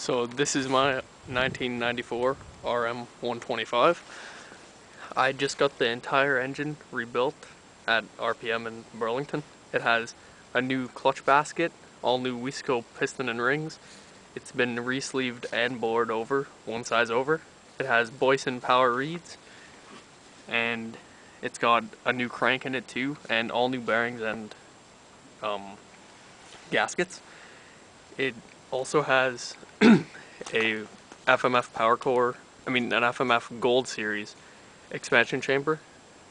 So this is my 1994 RM125. I just got the entire engine rebuilt at RPM in Burlington. It has a new clutch basket, all new Wisco piston and rings. It's been re-sleeved and bored over, one size over. It has Boyson power reeds, and it's got a new crank in it too, and all new bearings and gaskets. It also has a FMF power core, an FMF Gold Series expansion chamber,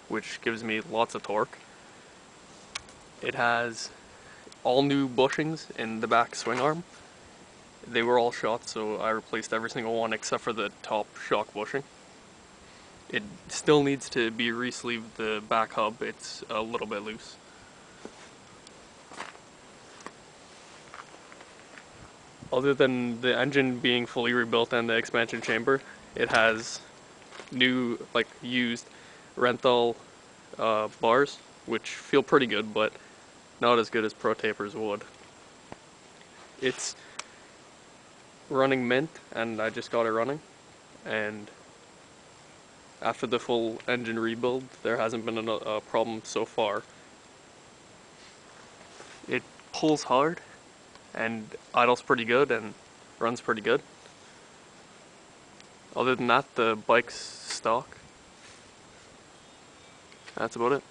which gives me lots of torque. It has all new bushings in the back swing arm. They were all shot, so I replaced every single one except for the top shock bushing. It still needs to be re-sleeved, the back hub, it's a little bit loose. Other than the engine being fully rebuilt and the expansion chamber, it has new, used Renthal bars, which feel pretty good, but not as good as Pro Taper's would. It's running mint, and I just got it running, and after the full engine rebuild, there hasn't been a problem so far. It pulls hard, and idles pretty good, and runs pretty good. Other than that, the bike's stock. That's about it.